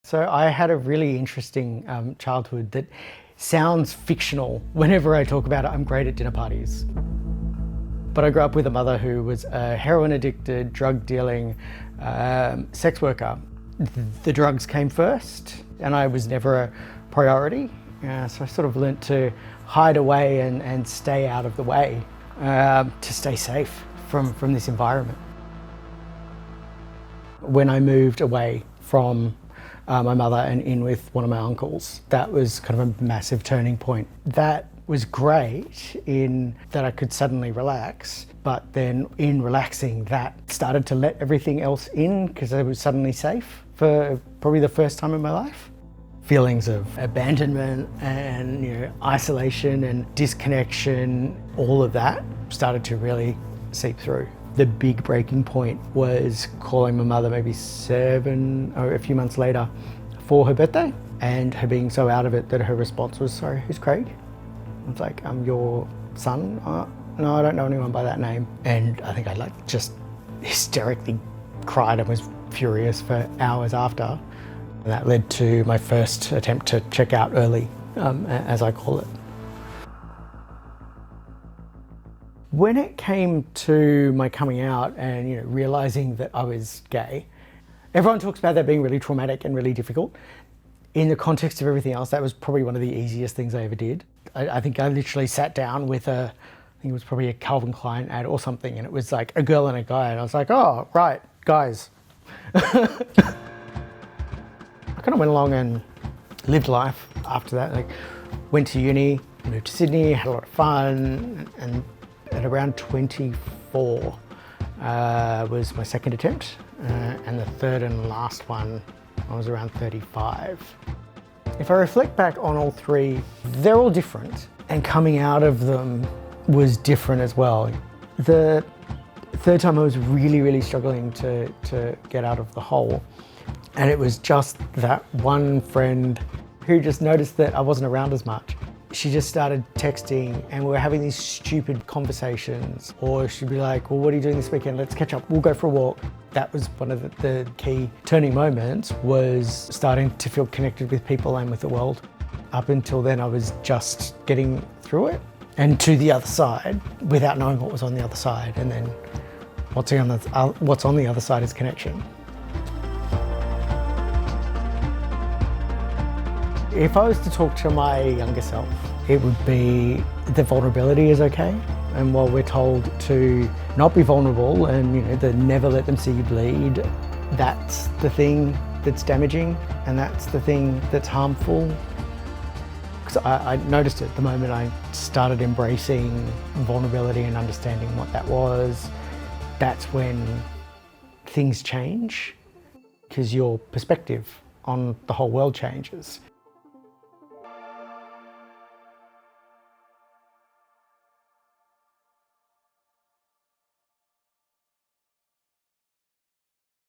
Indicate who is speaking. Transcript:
Speaker 1: So I had a really interesting childhood that sounds fictional. Whenever I talk about it, I'm great at dinner parties. But I grew up with a mother who was a heroin addicted, drug dealing sex worker. The drugs came first and I was never a priority. So I sort of learnt to hide away and stay out of the way to stay safe from this environment. When I moved away from my mother and in with one of my uncles, that was kind of a massive turning point. That was great in that I could suddenly relax, but then in relaxing that started to let everything else in because I was suddenly safe for probably the first time in my life. Feelings of abandonment and isolation and disconnection, all of that started to really seep through. The big breaking point was calling my mother maybe a few months later for her birthday, and her being so out of it that her response was, "Sorry, who's Craig?" I was like, "I'm your son." "No, I don't know anyone by that name." And I think I just hysterically cried and was furious for hours after. And that led to my first attempt to check out early, as I call it. When it came to my coming out and realizing that I was gay, everyone talks about that being really traumatic and really difficult. In the context of everything else, that was probably one of the easiest things I ever did. I think I literally sat down with I think it was probably a Calvin Klein ad or something, and it was like a girl and a guy, and I was like, "Oh, right, guys." I kind of went along and lived life after that. Like, went to uni, moved to Sydney, had a lot of fun, and at around 24 was my second attempt, and the third and last one, I was around 35. If I reflect back on all three, they're all different, and coming out of them was different as well. The third time I was really, really struggling to get out of the hole, and it was just that one friend who just noticed that I wasn't around as much. She just started texting and we were having these stupid conversations, or she'd be like, "Well, what are you doing this weekend? Let's catch up, we'll go for a walk." That was one of the key turning moments, was starting to feel connected with people and with the world. Up until then, I was just getting through it and to the other side without knowing what was on the other side. And then what's on the other side is connection. If I was to talk to my younger self, it would be that vulnerability is okay. And while we're told to not be vulnerable and the never let them see you bleed, that's the thing that's damaging and that's the thing that's harmful. Because I noticed it the moment I started embracing vulnerability and understanding what that was. That's when things change, because your perspective on the whole world changes.